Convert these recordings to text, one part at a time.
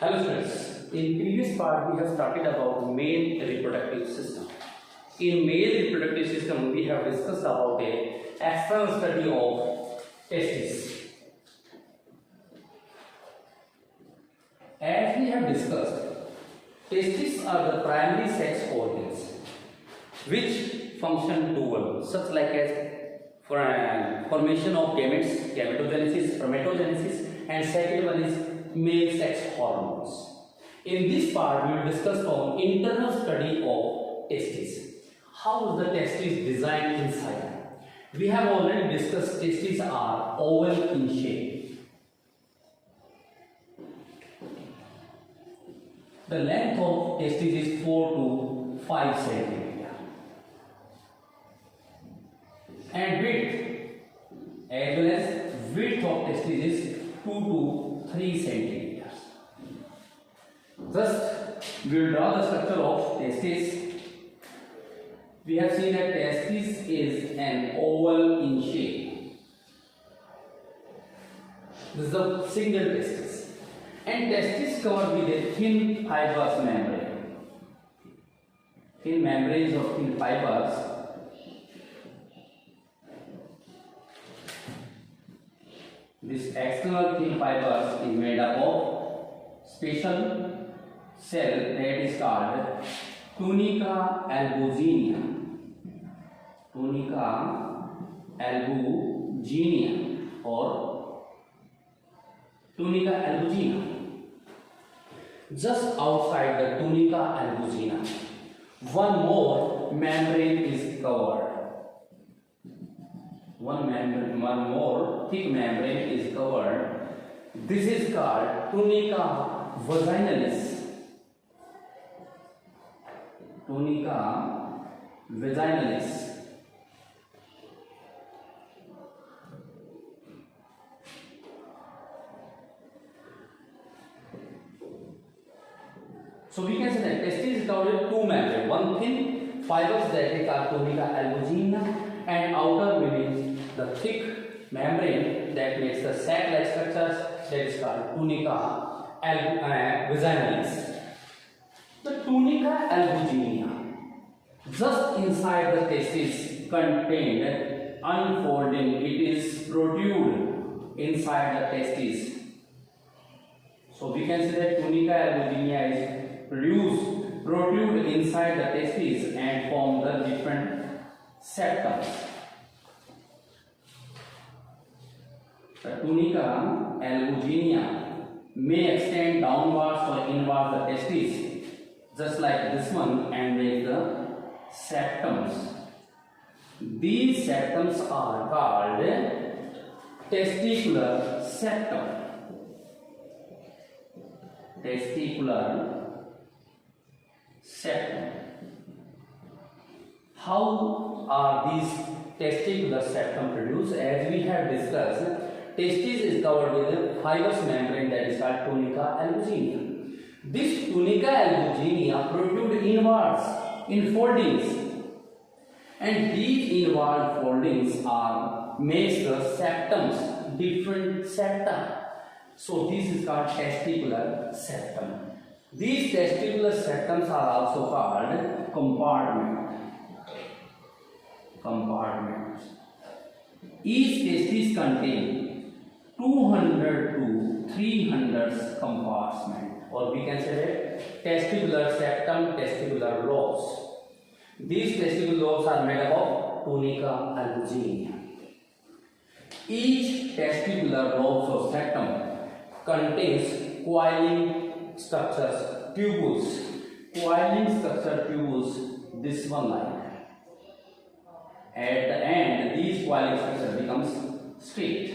Hello students, in previous part we have started about male reproductive system. In male reproductive system we have discussed about a external study of testes. As we have discussed, testes are the primary sex organs which function dual, such like as formation of gametes, gametogenesis, spermatogenesis, and second one is male sex hormones. In this part, we will discuss on internal study of testes. How is the testes designed inside? We have already discussed testes are oval in shape. The length of testes is 4 to 5 centimeter, and as well as width of testes is 2 to 3 centimeters. Thus, we will draw the structure of testes. We have seen that testis is an oval in shape. This is a single testis, and testis covered with a thin fibrous membrane. Thin membranes of thin fibers. This external thin fibers is made up of special cell that is called tunica albuginea. Tunica albuginea or tunica albuginea. Just outside the tunica albuginea, one more membrane is covered. One more thick membrane is covered. This is called tunica vaginalis. Tunica vaginalis. So we can say that testis is covered with two membranes. One thin fibers that is called tunica albuginea, and outer means the thick membrane that makes the sac-like structures, that is called tunica vaginalis. The tunica albuginea, just inside the testis, contained unfolding. It is protrude inside the testis. So we can say that tunica albuginea is protrude inside the testis and form the different septums. The tunica albuginea may extend downwards or inwards the testes, just like this one, and make the septums. These septums are called testicular septum. Testicular septum. How are these testicular septum produced? As we have discussed, testis is covered with a fibrous membrane that is called tunica albuginea. This tunica albuginea protrude inwards in foldings, and these inward foldings makes the septums, different septa. So this is called testicular septum. These testicular septums are also called compartments. Each testis contains 200 to 300 compartments, or we can say that testicular septum, testicular lobes. These testicular lobes are made up of tunica albuginea. Each testicular lobe or septum contains coiling structures, tubules. Coiling structure tubules, this one like. At the end, these coiling structure becomes straight.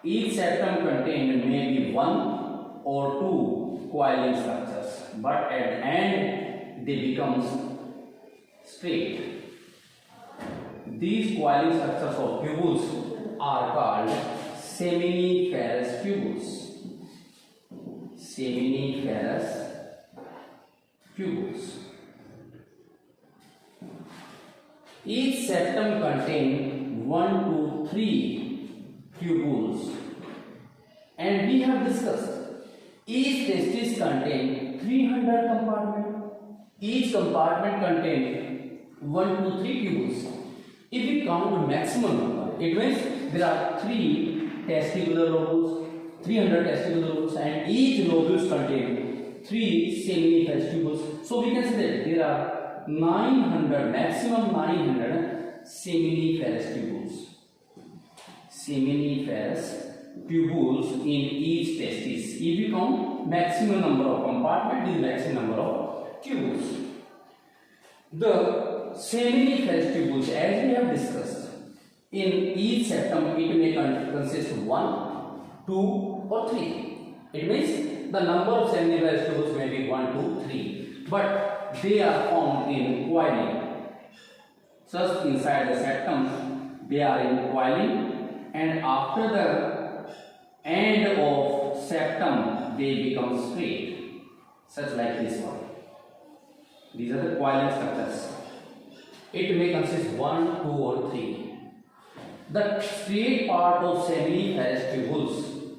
Each septum contained may be one or two coiling structures, but at the end they become straight. These coiling structures of tubules are called seminiferous tubules. Seminiferous tubules. Each septum contains 1 to 3 tubules, and we have discussed Each testis contain 300 compartments. Each compartment contains 1, 2, 3 tubules. If we count maximum number, it means there are 3 testicular lobules, 300 testicular lobules, and each lobules contain 3 seminiferous tubules. So we can say that there are 900, maximum 900 seminiferous tubules. Seminiferous tubules in each testis. If we count maximum number of compartments, is maximum number of tubules. The seminiferous tubules, as we have discussed, in each septum it may consist of 1, 2 or 3. It means the number of seminiferous tubules may be 1, 2, 3, but they are formed in coiling. Just inside the septum they are in coiling, and after the end of septum they become straight, such like this one. These are the coiling structures. It may consist 1, 2 or 3. The straight part of seminiferous tubules,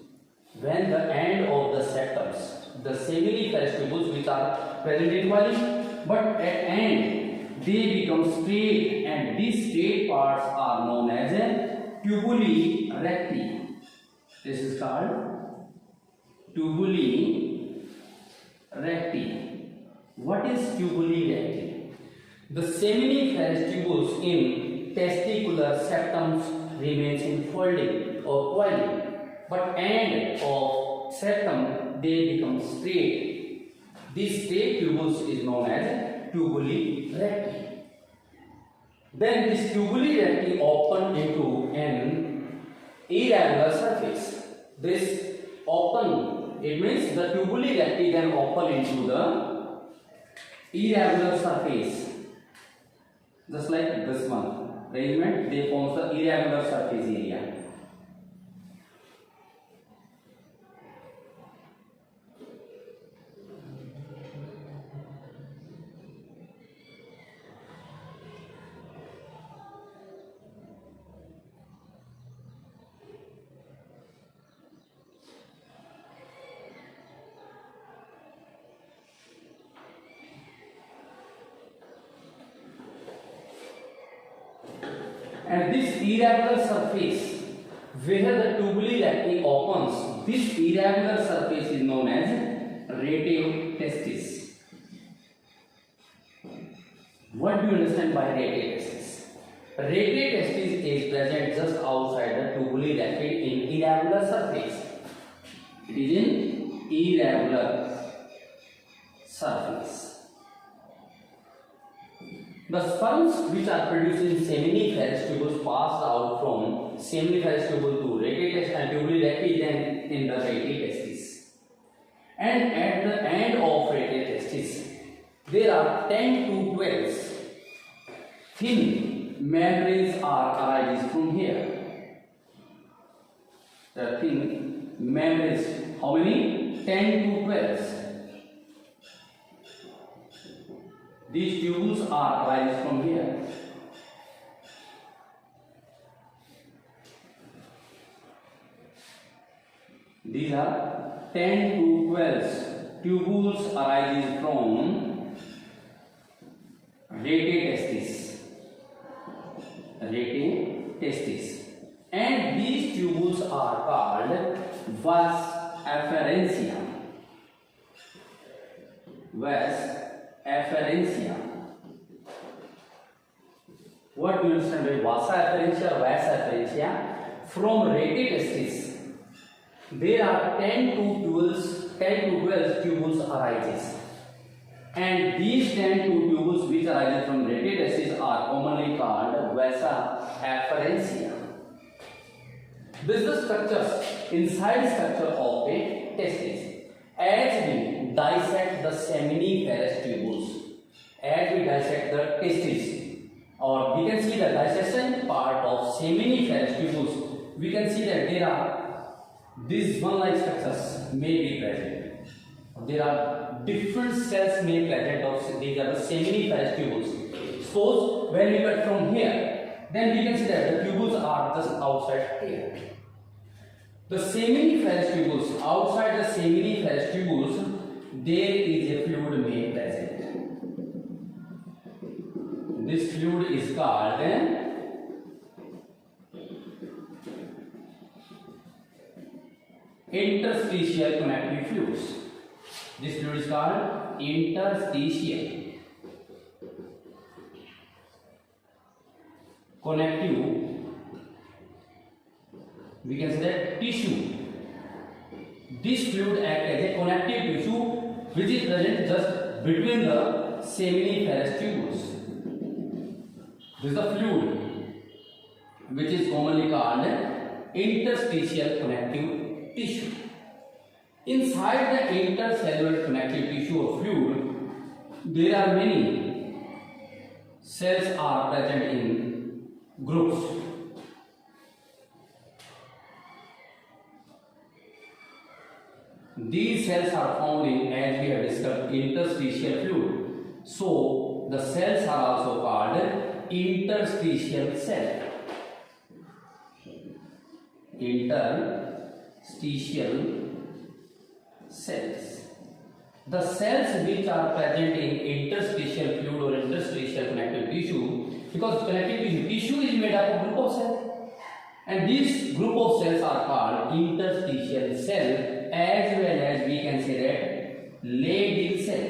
when the end of the septums, the seminiferous tubules which are present in coiling, but at end they become straight, and these straight parts are known as a tubuli recti. This is called tubuli recti. What is tubuli recti? The seminiferous tubules in testicular septums remains in folding or coiling, but end of septum they become straight. This straight tubules is known as tubuli recti. Then this tubuli recti open into an irregular surface. This open, it means the tubuli recti then open into the irregular surface, just like this one. Arrangement, they form the irregular surface area. And this irregular surface where the tubuli recti opens, this irregular surface is known as rete testis. What do you understand by rete testis? Rete testis is present just outside the tubuli recti in irregular surface. It is in irregular surface. The sperms which are produced in seminiferous tubules pass out from seminiferous tubule to rete testis and tubuli recti, then in the rete testis. And at the end of rete testis, there are 10 to 12 thin membranes are arises from here. The thin membranes, how many? 10 to 12. These tubules are arise from here. These are 10 to 12 tubules arises from rete testis. Rete testis. And these tubules are called vas efferentia. Vas efferentia. What do you understand by vasa efferentia or vas efferentia? From rete testis, there are 10 to 12 tubules arises, and these 10 to tubules which arise from rete testis are commonly called vasa efferentia. This is the structures, inside structure of a testis. As we dissect the seminiferous tubules, as we dissect the testis, or we can see the dissection part of seminiferous tubules, we can see that there are these one-like structures may be present. There are different cells may be present of these are the seminiferous tubules. Suppose when we cut from here, then we can see that the tubules are just outside here. The seminiferous tubules, outside the seminiferous tubules, there is a fluid may present. This fluid is called interstitial connective fluids. This fluid is called interstitial connective, we can say that tissue. This fluid acts as a connective tissue which is present just between the seminiferous tubules. This is the fluid which is commonly called interstitial connective tissue. Inside the intercellular connective tissue of fluid, there are many cells are present in groups. These cells are found in, as we have discussed, interstitial fluid. So the cells are also called interstitial cell. Interstitial cells. The cells which are present in interstitial fluid or interstitial connective tissue, because connective tissue is made up of group of cells, and these group of cells are called interstitial cell, as well as we can say that Leydig cell.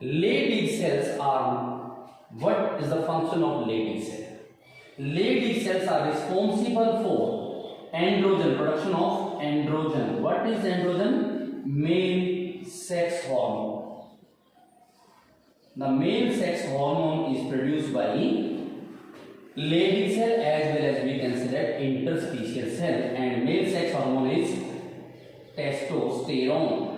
Leydig cells are, what is the function of Leydig cell? Leydig cells are responsible for androgen, production of androgen. What is androgen? Male sex hormone. The male sex hormone is produced by Leydig cell, as well as we can say that interstitial cell, and male sex hormone is testosterone.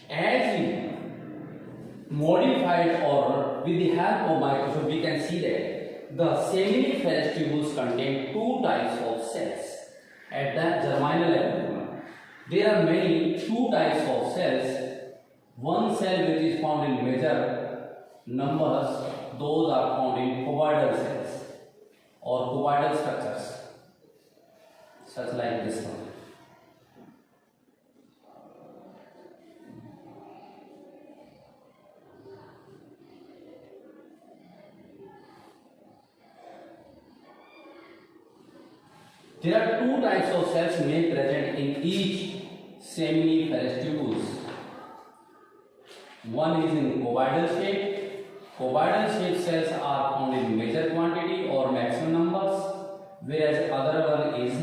As we modified or with the help of microscope, we can see that the seminiferous tubules contain two types of cells. At the germinal level, there are many two types of cells. One cell which is found in major numbers, those are found in cuboidal cells or cuboidal structures, such like this one. There are two types of cells made present in each seminiferous tubules. One is in cuboidal shape. Cuboidal shape cells are found in major quantity or maximum numbers, whereas other one is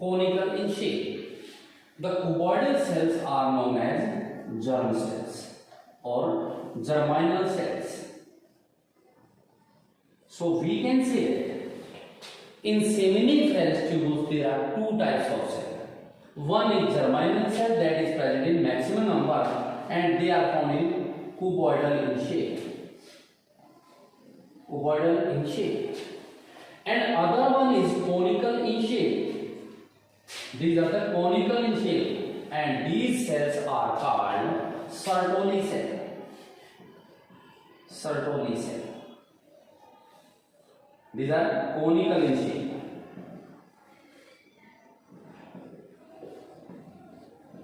conical in shape. The cuboidal cells are known as germ cells or germinal cells. So we can say that in seminiferous tubules there are two types of cells. One is germinal cell that is present in maximum number, and they are found in cuboidal in shape. Cuboidal in shape. And other one is conical in shape. These are the conical in shape, and these cells are called Sertoli cell. Sertoli cell. These are conical in shape.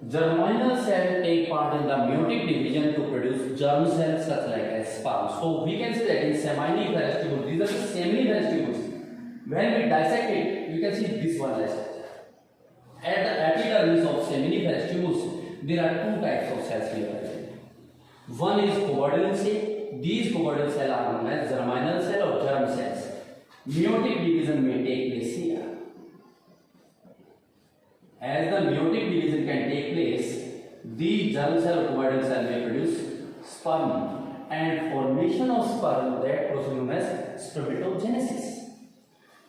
Germinal cells take part in the meiotic division to produce germ cells such like as sperm. So we can say that in seminiferous tubules, these are the seminiferous tubules. When we dissect it, we can see this one as at the epidermis of seminiferous tubules, there are two types of cells here. One is cuboidal in shape. These cuboidal cells are known as germinal cell or germ cells. Meiotic division may take place here. As the meiotic division can take place, these germ cell or cuboidal cell may produce sperm, and formation of sperm, that process known as spermatogenesis.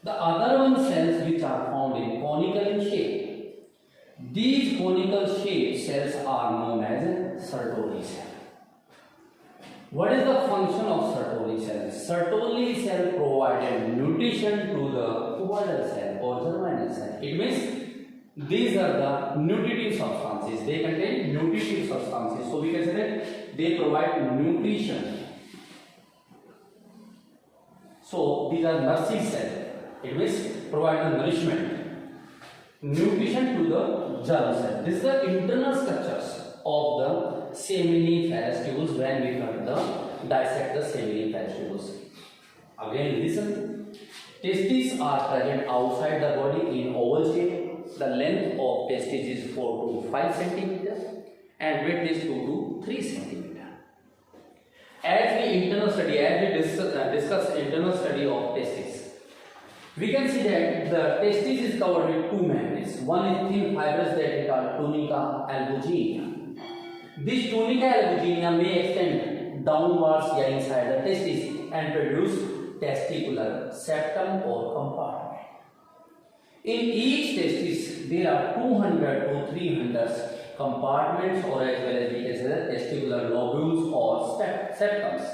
The other one cells which are found in conical in shape. These conical shaped cells are known as Sertoli cell. What is the function of Sertoli cell? Sertoli cell provided nutrition to the cuboidal cell or germinal cell. It means these are the nutritive substances. They contain nutritive substances. So we can say that they provide nutrition So these are nursing cells. It means provide the nourishment, nutrition to the germ cell. This is the internal structures of the seminiferous tubules when we dissect the seminiferous tubules. Again listen. Testes are present outside the body in oval shape. The length of testis is 4 to 5 centimeters and width is 2 to 3 centimeters. As we discuss internal study of testis, we can see that the testis is covered with two membranes. One is thin fibrous that is called tunica albuginea. This tunica albuginea may extend downwards inside the testis and produce testicular septum or compartment. In each testis, there are 200 to 300 compartments, or as well as we can say the testicular lobules or septums.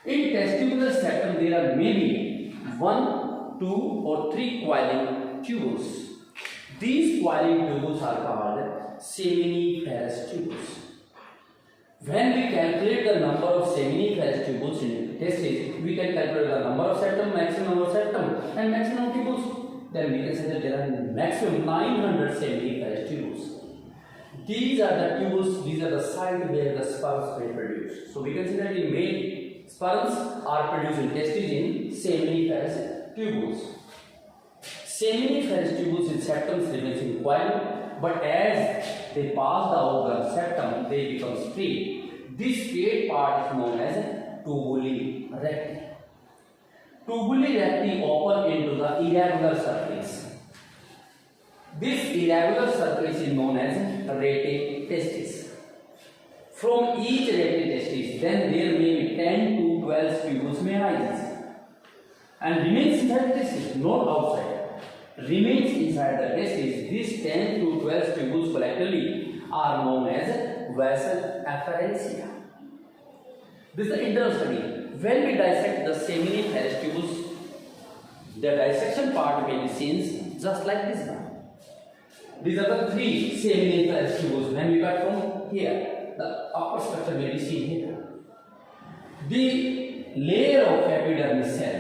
In testicular septum, there are maybe 1, 2 or 3 coiling tubules. These coiling tubules are called seminiferous tubules. When we calculate the number of seminiferous tubules in testis, we can calculate the number of septum, maximum number of septum and maximum tubules. Then we can say that there are maximum 900 seminiferous tubules. These are the tubules, these are the sites where the sperms may produce. So we can see that in male, sperms are produced in testes in seminiferous tubules. Seminiferous tubules in septums remains in coil, but as they pass out the septum, they become straight. This straight part is known as tubuli recti. Tubuli recti open into the irregular surface. This irregular surface is known as rete testis. From each rete testis, then there may be 10 to 12 tubules may rise and remains inside the testis, not outside. Remains inside the testis. These 10 to 12 tubules collectively are known as vessel afferentia. This is the internal study. When we dissect the seminiferous tubules, the dissection part may be seen just like this one. These are the 3 seminiferous tubules. When we cut from here, the upper structure may be seen here. The layer of epidermis cell,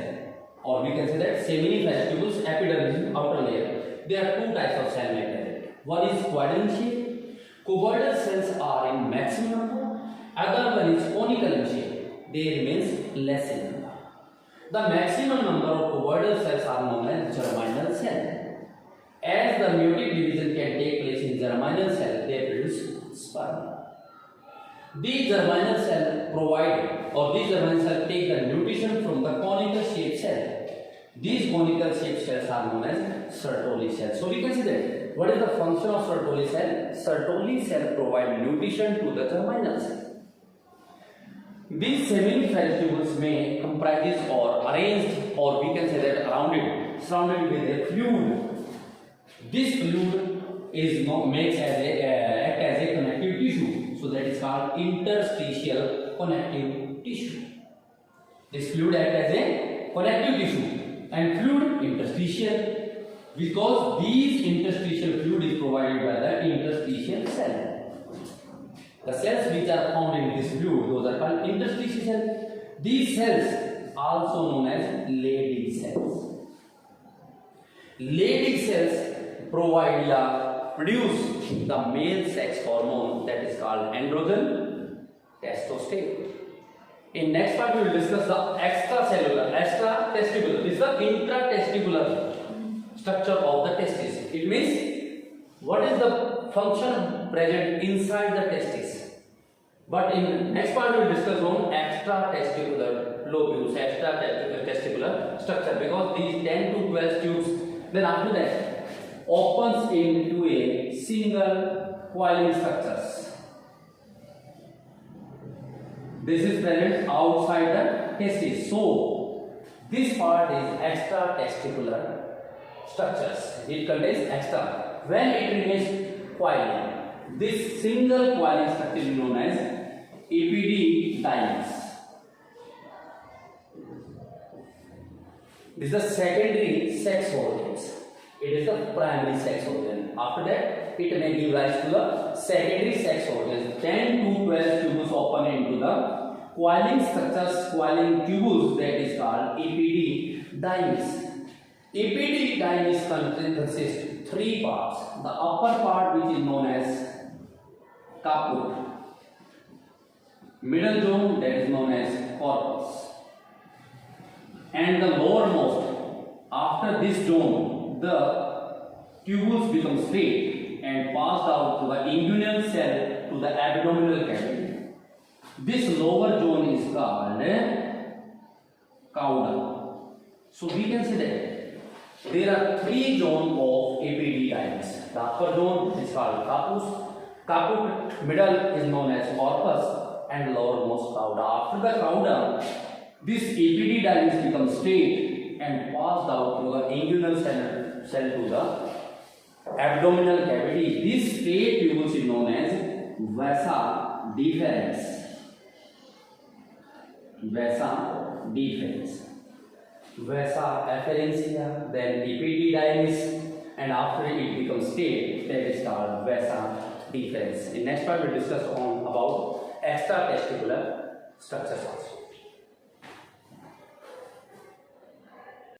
or we can say that seminiferous tubules, epidermis is outer layer. There are 2 types of cell membrane. One is quadrant shape. Cuboidal cells are in maximum number. Other one is conical in shape. They remains less in number. The maximum number of cuboidal cells are known as germinal cell. As the meiotic division can take place in germinal cell, they produce sperm. These germinal cells provide, or these germinal cells take the nutrition from the conical shaped cell. These conical shaped cells are known as Sertoli cells. So we can see that what is the function of Sertoli cell? Sertoli cell provide nutrition to the germinal cell. These seminiferous tubules may comprise or arranged, or we can say that surrounded with a fluid. This fluid is act as a connective tissue, so that is called interstitial connective tissue. This fluid acts as a connective tissue and fluid interstitial, because these interstitial fluid is provided by the interstitial cell. The cells which are found in this fluid, those are called interstitial cells. These cells also known as Leydig cells. Leydig cells produce the male sex hormone that is called androgen testosterone. In next part we will discuss the extratesticular. This is the intratesticular structure of the testis. It means what is the function present inside the testis. But in next part we will discuss on extratesticular lobules, extratesticular structure, because these 10 to 12 tubes, then after that opens into a single coiling structures. This is present outside the testis. So this part is extratesticular structures. It contains extra. When it remains coiling, this single coiling structure is known as epididymis. This is the secondary sex organs. It is the primary sex organ. After that, it may give rise to the secondary sex organs. 10 to 12 tubules open into the coiling structures, coiling tubules, that is called epididymis. Epididymis consists of three parts. The upper part, which is known as caput, middle zone, that is known as corpus, and the lowermost. After this zone, the tubules become straight and passed out to the inguinal cell to the abdominal cavity. This lower zone is called cauda. So we can say that there are three zones of epididymis. The upper zone is called caput, middle is known as corpus, and lowermost cauda. After the cauda, this epididymis becomes straight and passed out to the inguinal cell to the abdominal cavity. This straight tubule is known as vasa deferens. Vasa afferentia, then epididymis, and after it becomes straight, that is called vasa deferens. In next part we will discuss on about extra testicular structures also.